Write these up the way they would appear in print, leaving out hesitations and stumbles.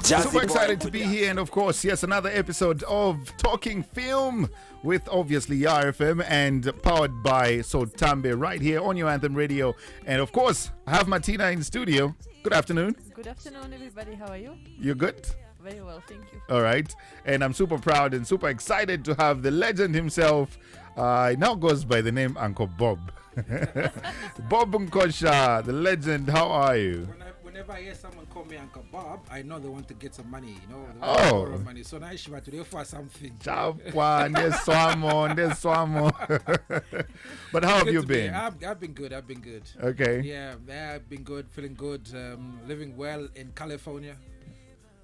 Super excited to be here, and of course, yes, another episode of Talking Film with obviously YAR FM and powered by SOTAMBE right here on your Anthem Radio. And of course, I have Martina in studio. Good afternoon. Good afternoon, everybody. How are you? You good? Very well, thank you. All right. And I'm super proud and super excited to have the legend himself. He now goes by the name Uncle Bob. Bob Nkosha, the legend. How are you? Whenever I hear someone call me Uncle Bob, I know they want to get some money, you know. They Oh. want to borrow money. So now I should to for something. Chapwan, there's Swamo. But how have Good you to be been? here. I've been good. Okay. Yeah, I've been good, feeling good, living well in California.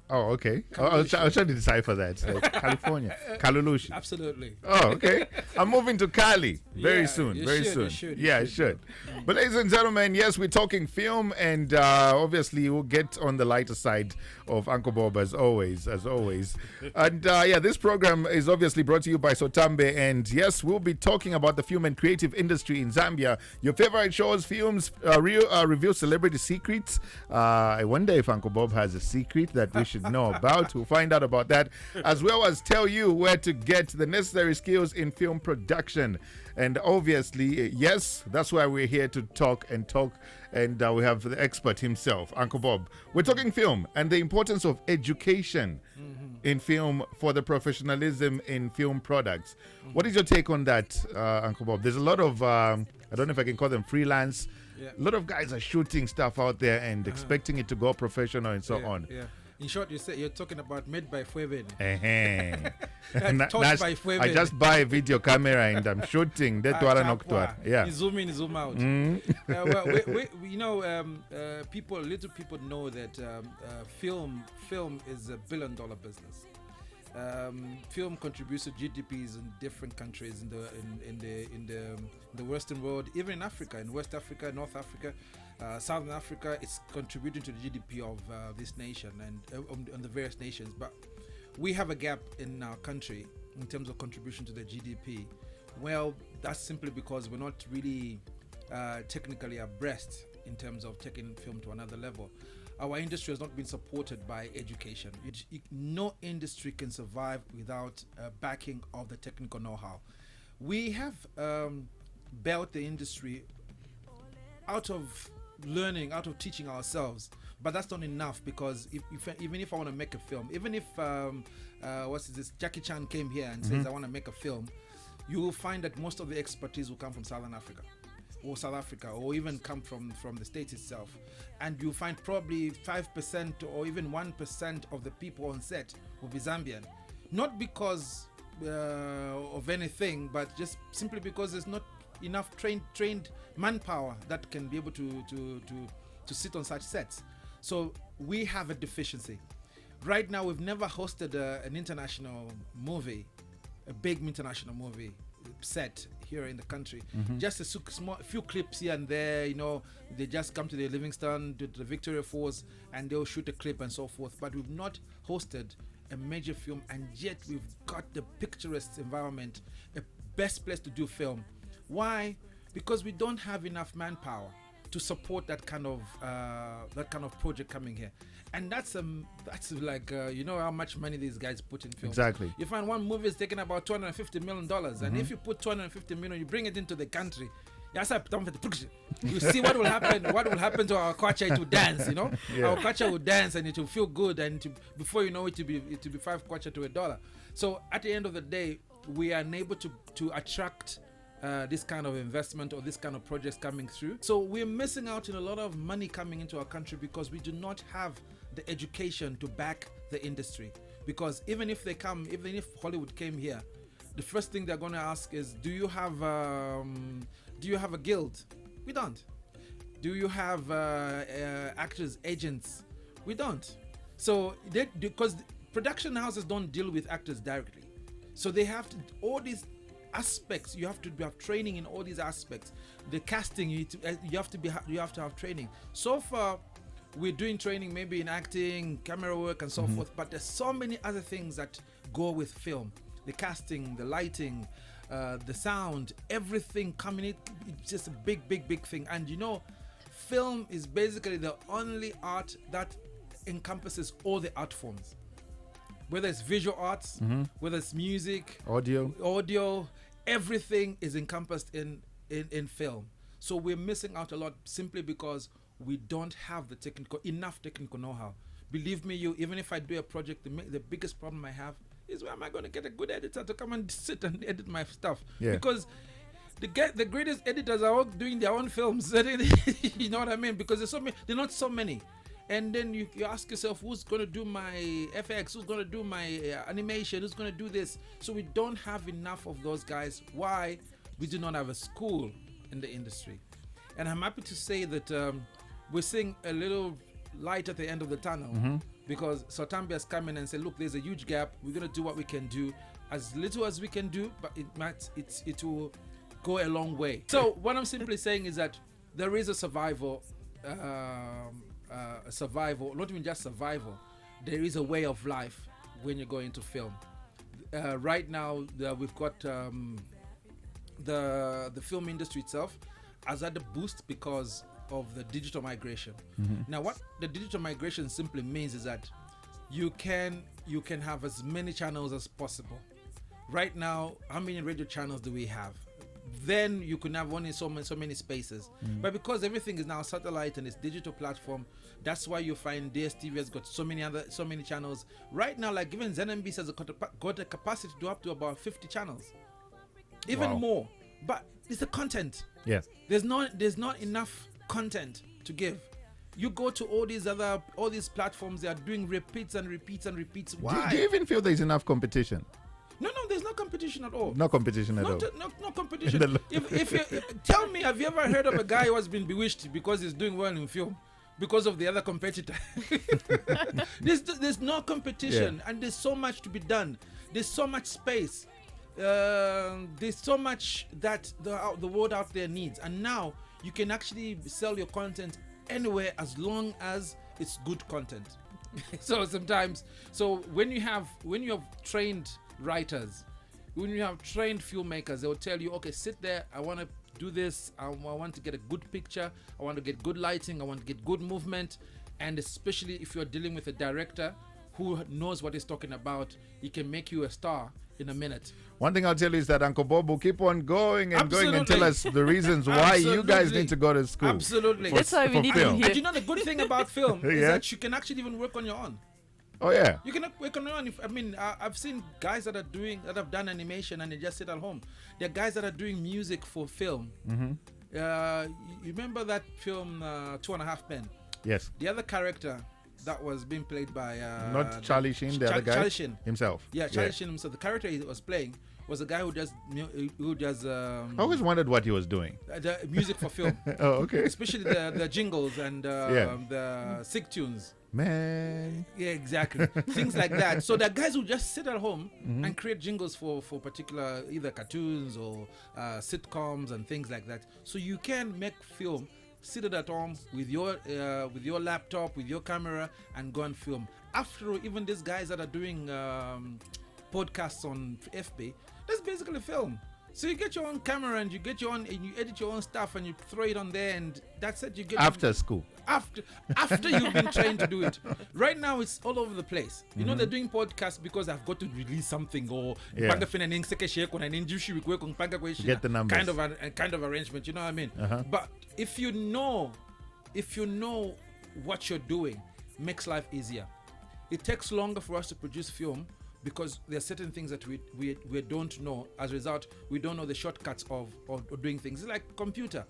Oh, okay. I was trying to decipher that. Like California. Kalulushi. Absolutely. Oh, okay. I'm moving to Cali very Yeah, soon. you Very should, soon. you should, Yeah, it should. But ladies and gentlemen, yes, we're talking film, and obviously we'll get on the lighter side of Uncle Bob as always. And yeah, this program is obviously brought to you by SOTAMBE, and yes, we'll be talking about the film and creative industry in Zambia. Your favorite shows, films, review celebrity secrets. I wonder if Uncle Bob has a secret that we should know about. We'll find out about that, as well as tell you where to get the necessary skills in film production. And obviously, yes, that's why we're here to talk, and we have the expert himself, Uncle Bob. We're talking film and the importance of education in film for the professionalism in film products. What is your take on that, Uncle Bob? There's a lot of, I don't know if I can call them freelance. Yeah. A lot of guys are shooting stuff out there and expecting it to go professional and so on. Yeah. In short, you're talking about made by Fueven. Taught by Fueven. I just buy a video camera and I'm shooting. That's what I'm Yeah. You zoom in, zoom out. Well, little people know that film is $1 billion business. Film contributes to GDPs in different countries in the Western world, even in Africa, in West Africa, North Africa, Southern Africa. It's contributing to the GDP of this nation and on the various nations. But we have a gap in our country in terms of contribution to the GDP. Well, that's simply because we're not really technically abreast in terms of taking film to another level. Our industry has not been supported by education. No industry can survive without backing of the technical know-how. We have built the industry out of learning, out of teaching ourselves, but that's not enough, because even if I want to make a film, even if Jackie Chan came here and says I want to make a film, you will find that most of the expertise will come from Southern Africa or South Africa, or even come from the States itself. And you'll find probably 5% or even 1% of the people on set will be Zambian. Not because of anything, but just simply because there's not enough trained manpower that can be able to sit on such sets. So we have a deficiency. Right now, we've never hosted an international movie, a big international movie set here in the country. Just a few clips here and there, you know. They just come to the Livingston, to the Victoria Falls, and they'll shoot a clip and so forth. But we've not hosted a major film, and yet we've got the picturesque environment, a best place to do film. Why? Because we don't have enough manpower to support that kind of project coming here. And that's like you know how much money these guys put in film. Exactly. You find one movie is taking about $250 million, and if you put $250 million, you bring it into the country. You see what will happen. What will happen to our culture? It will dance, you know. Yeah. Our culture will dance, and it will feel good, and before you know it, will be 5 kwacha to $1. So at the end of the day, we are unable to attract this kind of investment or this kind of projects coming through. So we're missing out on a lot of money coming into our country because we do not have the education to back the industry. Because even if Hollywood came here, the first thing they're going to ask is, do you have a guild? We don't. Do you have actors, agents? We don't. So because production houses don't deal with actors directly, so they have to all these aspects. You have to have training in all these aspects. The casting, you have to have training. So far, we're doing training maybe in acting, camera work, and so forth. But there's so many other things that go with film: the casting, the lighting, the sound, everything coming in. It's just a big thing. And you know, film is basically the only art that encompasses all the art forms, whether it's visual arts, whether it's music, audio, everything is encompassed in film. So we're missing out a lot simply because we don't have enough technical know-how. Believe me, even if I do a project, the biggest problem I have is, where am I going to get a good editor to come and sit and edit my stuff? Yeah. Because the greatest editors are all doing their own films. You know what I mean? Because they're not so many. And then you ask yourself, who's going to do my FX? Who's going to do my animation? Who's going to do this? So we don't have enough of those guys. Why? We do not have a school in the industry. And I'm happy to say that we're seeing a little light at the end of the tunnel, because SOTAMBE has come in and said, look, there's a huge gap. We're going to do what we can do, as little as we can do, but it will go a long way. So what I'm simply saying is that there is a survival, not even just survival. There is a way of life when you go into film. Right now, we've got the film industry itself has had a boost because of the digital migration. Now, what the digital migration simply means is that you can have as many channels as possible. Right now, how many radio channels do we have? Then you can have only so many spaces. But because everything is now satellite and it's digital platform, that's why you find DSTV has got so many channels. Right now, like even ZNBC has got a capacity to do up to about 50 channels, even more. But it's the content. Yes. There's not enough content to give. You go to all these platforms, they are doing repeats and repeats and repeats. Why? Do you even feel there's enough competition? No, there's no competition at all. No competition at all. No competition. if you tell me, have you ever heard of a guy who has been bewitched because he's doing well in film because of the other competitor? There's no competition, and there's so much to be done. There's so much space. There's so much that the world out there needs, and now you can actually sell your content anywhere as long as it's good content. So when you have trained writers, when you have trained filmmakers, they will tell you, okay, sit there, I want to do this, I want to get a good picture, I want to get good lighting, I want to get good movement. And especially if you're dealing with a director who knows what he's talking about, he can make you a star in a minute. One thing I'll tell you is that Uncle Bob will keep on going and going and tell us the reasons why you guys need to go to school. Absolutely. That's why we need him here. And you know the good thing about film is that you can actually even work on your own. Oh yeah. You can work on your own. I've seen guys that have done animation and they just sit at home. There are guys that are doing music for film. You remember that film 2.5 Men? Yes. The other character that was being played by not Charlie Sheen, the other guy. Charlie Sheen himself. Yeah, Charlie Sheen himself. The character he was playing was a guy who does. I always wondered what he was doing. The music for film. Oh, okay. Especially the jingles and the sick tunes. Man. Yeah, exactly. Things like that. So there are guys who just sit at home and create jingles for particular either cartoons or sitcoms and things like that. So you can make film seated at home with your laptop, with your camera, and go and film. After all, even these guys that are doing podcasts on FB, that's basically film. So you get your own camera and you edit your own stuff and you throw it on there, and that's it. You get after school. After you've been trained to do it. Right now it's all over the place. You know, they're doing podcasts because I've got to release something or get the numbers. Kind of arrangement. You know what I mean? But if you know what you're doing, makes life easier. It takes longer for us to produce film because there are certain things that we don't know. As a result, we don't know the shortcuts of doing things. It's like computer.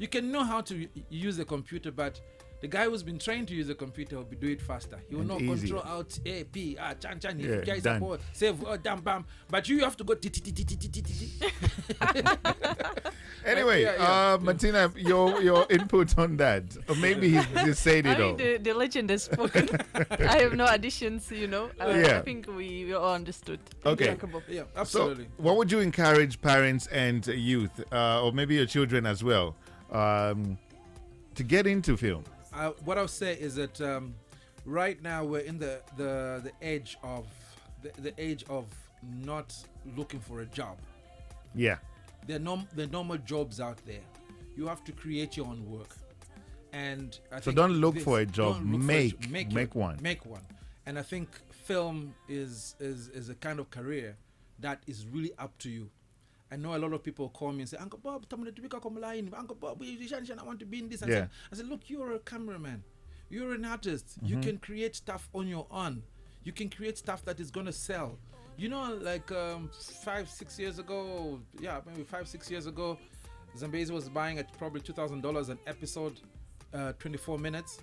You can know how to use the computer, but the guy who's been trained to use the computer will do it faster. He will know Control Alt A P chan save bam. But you have to go. Anyway, Martina, your input on that, or maybe he's said it all. The legend has spoken. I have no additions. I think we all understood. Okay. Yeah, absolutely. So, what would you encourage parents and youth, or maybe your children as well, to get into film? What I'll say is that right now we're in the age of the age of not looking for a job. Yeah. There are normal jobs out there. You have to create your own work. And I So think don't look for a job. don't look for a job. Make one. Make one. And I think film is a kind of career that is really up to you. I know a lot of people call me and say, Uncle Bob, Uncle Bob, I want to be in this. I said, look, you're a cameraman. You're an artist. You can create stuff on your own. You can create stuff that is going to sell. You know, like 5-6 years ago, maybe 5-6 years ago, Zambezi was buying at probably $2,000 an episode, 24 minutes.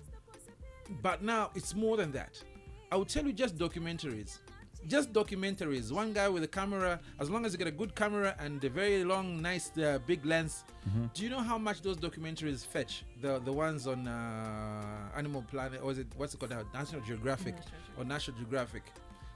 But now it's more than that. I would tell you just documentaries. Just documentaries. One guy with a camera, as long as you get a good camera and a very long, nice, big lens. Do you know how much those documentaries fetch? The ones on Animal Planet, or is it, what's it called now? National Geographic or National Geographic.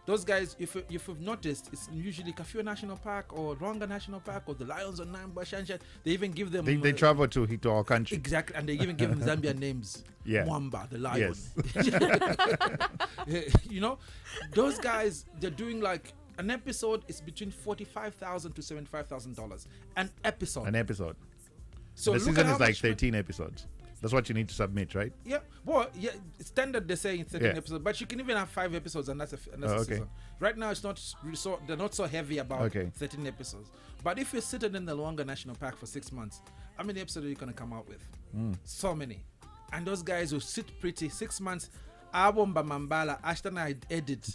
Those guys, if you've noticed, it's usually Kafue National Park or Rwanga National Park or the Lions on Namba Shanshan. They even give them... They travel to our country. Exactly, and they even give them Zambian names. Mwamba, the lion. Yes. You know, those guys, they're doing like... An episode is between $45,000 to $75,000. An episode. So the season is like 13 episodes. That's what you need to submit, right? Yeah. Well, standard they say in 13 episodes, but you can even have 5 episodes and that's a season. Right now, it's not they're not so heavy about 13 episodes. But if you're sitting in the Luanga National Park for 6 months, how many episodes are you going to come out with? So many. And those guys will sit pretty 6 months. Abomba Mambala, Ashton, I edit.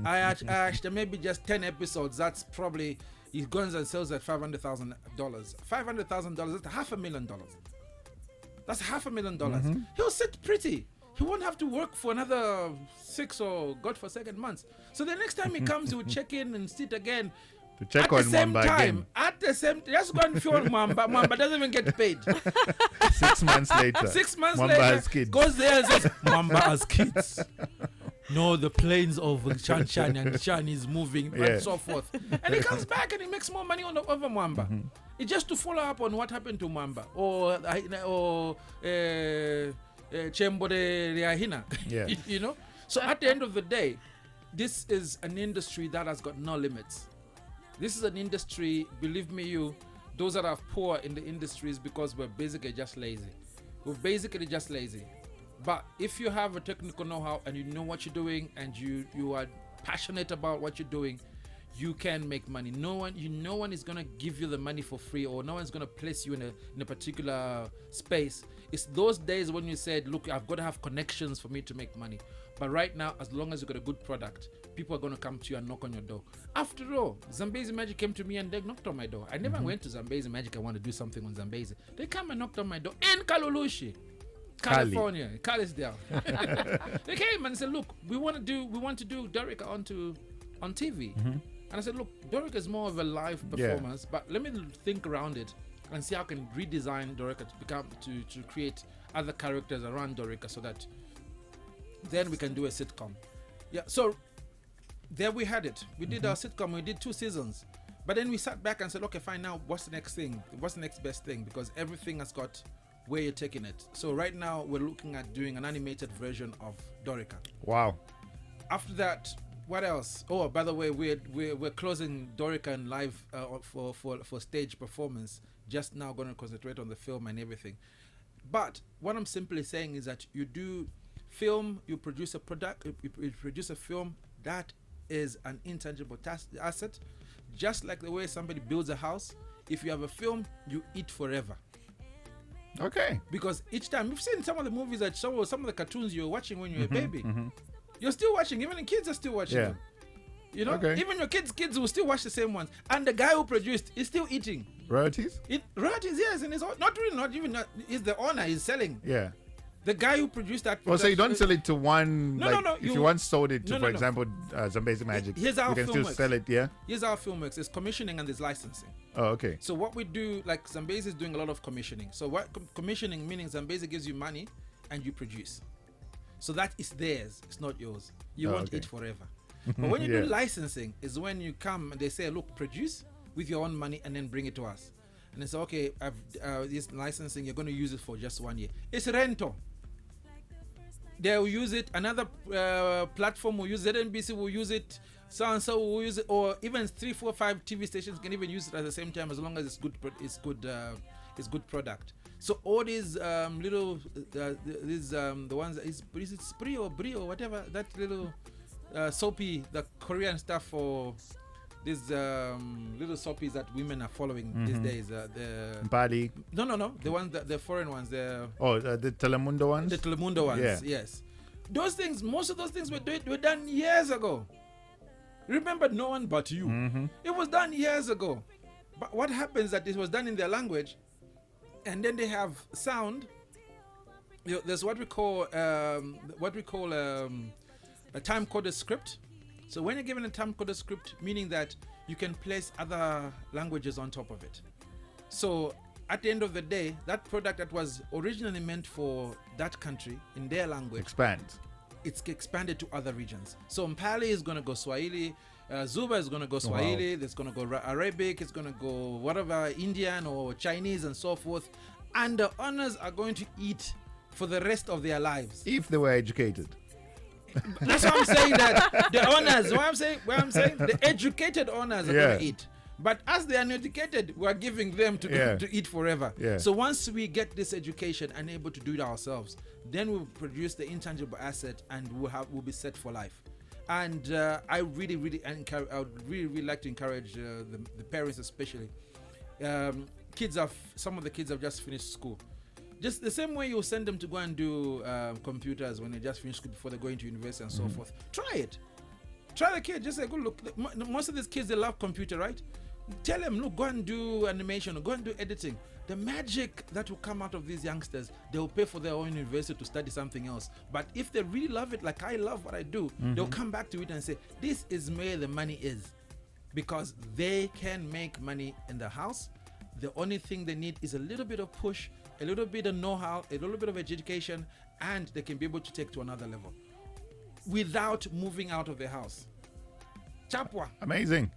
I actually maybe just 10 episodes. That's probably, he goes and sells at $500,000. $500,000, that's $500,000. That's $500,000. He'll sit pretty. He won't have to work for another 6 or godforsaken months. So the next time he comes, he will check in and sit again. To check on Mwamba again. At the same time, just go and fuel Mwamba. Mwamba doesn't even get paid. 6 months later. 6 months Mwamba later, has kids. goes there and says, Mwamba has kids. No, the planes of Chan and Chan is moving and so forth. And he comes back and he makes more money over Mwamba. It's just to follow up on what happened to Mwamba or Chembo de Riahina. You know? So at the end of the day, this is an industry that has got no limits. This is an industry, believe me, those that are poor in the industry is because we're basically just lazy. We're basically just lazy. But if you have a technical know-how and you know what you're doing and you are passionate about what you're doing, you can make money. No one is gonna give you the money for free, or no one's gonna place you in a particular space. It's those days when you said, look, I've got to have connections for me to make money. But right now, as long as you've got a good product, people are going to come to you and knock on your door. After all, Zambezi Magic came to me and they knocked on my door. I never went to Zambezi Magic. I want to do something on Zambezi. They come and knocked on my door in Kalulushi, California, Calisdale. They came and said, look, we want to do Dorica on TV. And I said, look, Dorica is more of a live performance, but let me think around it and see how I can redesign Dorica to create other characters around Dorica so that then we can do a sitcom. Yeah, so there we had it. We did our sitcom. We did 2 seasons. But then we sat back and said, okay, fine, now what's the next thing? What's the next best thing? Because everything has got where you're taking it. So right now we're looking at doing an animated version of Dorica. Wow. After that, what else? Oh, by the way, we're closing Dorica and live for stage performance. Just now going to concentrate on the film and everything. But what I'm simply saying is that you do film, you produce a product, you produce a film that is an intangible asset. Just like the way somebody builds a house, if you have a film, you eat forever. Okay. Because each time, you've seen some of the movies that show some of the cartoons you were watching when you were a baby. You're still watching, even the kids are still watching them. You know, even your kids will still watch the same ones. And the guy who produced is still eating. Royalties? Royalties, yes. And it's he's the owner, he's selling. Yeah. The guy who produced that. So you don't sell it to one. No. If you once sold it to, for example, Zambezi Magic, you can still sell it, yeah? Here's how film works. It's commissioning and there's licensing. Oh, okay. So what we do, like Zambezi is doing a lot of commissioning. So what commissioning meaning Zambezi gives you money and you produce. So that is theirs. It's not yours. You won't eat forever. But when you do licensing, is when you come and they say, look, produce with your own money and then bring it to us. And they say, okay, this licensing, you're going to use it for just 1 year. It's rental. They'll use it. Another platform will use it. NBC will use it. So-and-so will use it. Or even 3, 4, 5 TV stations can even use it at the same time as long as it's good is good product. So all these little the ones is it brio whatever, that little soapy, the Korean stuff for these little soapies that women are following these days. The Bali. No, the ones the foreign ones. The Telemundo ones. The Telemundo ones. Yeah. Yes. Those things, most of those things were done years ago. Remember, No One But You. It was done years ago. But what happens that it was done in their language, and then they have sound. There's what we call a time-coded script. So when you're given a time-coded script, meaning that you can place other languages on top of it. So at the end of the day, that product that was originally meant for that country in their language it's expanded to other regions. So Mpali is going to go Swahili, Zuba is going to go Swahili, there's going to go Arabic, it's going to go whatever, Indian or Chinese and so forth. And the owners are going to eat for the rest of their lives. If they were educated. That's what I'm saying, that the owners, what I'm saying, the educated owners are going to eat. But as they are uneducated, we are giving them to eat forever. Yeah. So once we get this education and able to do it ourselves, then we'll produce the intangible asset and we'll be set for life. And I would really like to encourage the parents, especially. Some of the kids have just finished school. Just the same way you send them to go and do computers when they just finish school before they go into university and so forth. Try it. Try the kid. Just say, good look. Most of these kids, they love computer, right? Tell them, look, go and do animation or go and do editing. The magic that will come out of these youngsters, they will pay for their own university to study something else. But if they really love it, like I love what I do, they'll come back to it and say, this is where the money is. Because they can make money in the house. The only thing they need is a little bit of push, a little bit of know-how, a little bit of education, and they can be able to take to another level without moving out of the house. Chapwa. Amazing.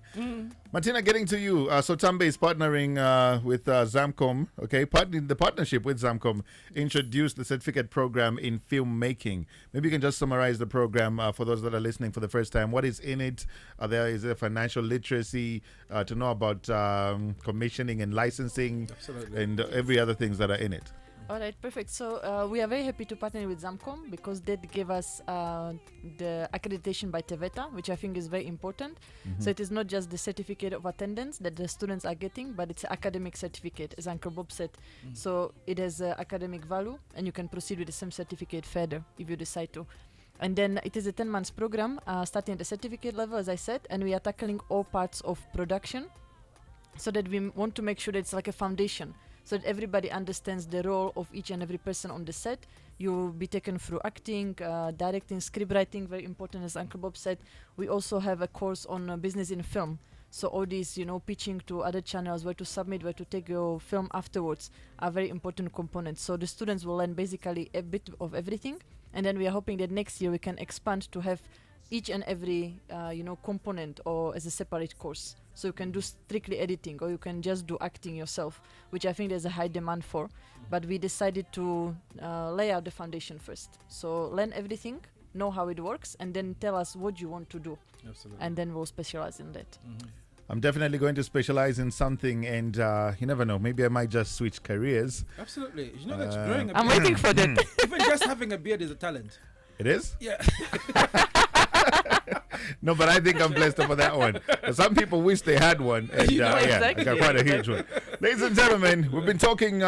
Martina, getting to you. SOTAMBE is partnering with Zamcom. Okay, the partnership with Zamcom introduced the certificate program in filmmaking. Maybe you can just summarize the program for those that are listening for the first time. What is in it? Is there financial literacy to know about commissioning and licensing? Absolutely. And every other things that are in it? All right, perfect. So we are very happy to partner with Zamcom because they gave us the accreditation by TVETA, which I think is very important. So it is not just the certificate of attendance that the students are getting, but it's an academic certificate, as Uncle Bob said. So it has academic value, and you can proceed with the same certificate further if you decide to. And then it is a 10 months program, starting at the certificate level, as I said, and we are tackling all parts of production so that we want to make sure that it's like a foundation, so that everybody understands the role of each and every person on the set. You will be taken through acting, directing, script writing, very important, as Uncle Bob said. We also have a course on business in film. So all these, pitching to other channels, where to submit, where to take your film afterwards, are very important components. So the students will learn basically a bit of everything. And then we are hoping that next year we can expand to have each and every, component or as a separate course. So you can do strictly editing, or you can just do acting yourself, which I think there's a high demand for. But we decided to lay out the foundation first. So learn everything, know how it works, and then tell us what you want to do. Absolutely. And then we'll specialize in that. I'm definitely going to specialize in something, and you never know, maybe I might just switch careers. Absolutely. You know that growing a beard, I'm waiting for that. even just having a beard is a talent. It is? Yeah. No, but I think I'm blessed for that one. Some people wish they had one. And, exactly. I got quite a huge one. Ladies and gentlemen, we've been talking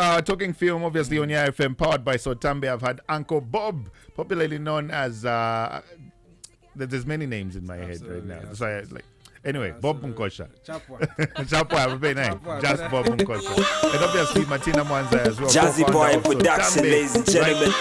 film, obviously, on YAR FM, powered by SOTAMBE. I've had Uncle Bob, popularly known as... there's many names in my head right now. Yeah. So anyway, Bob Nkosha. Chapwa. Chapwa, very nice. Just Bob Nkosha. And obviously, Martina Mwanza as well. Jazzy Boy Production, ladies and gentlemen.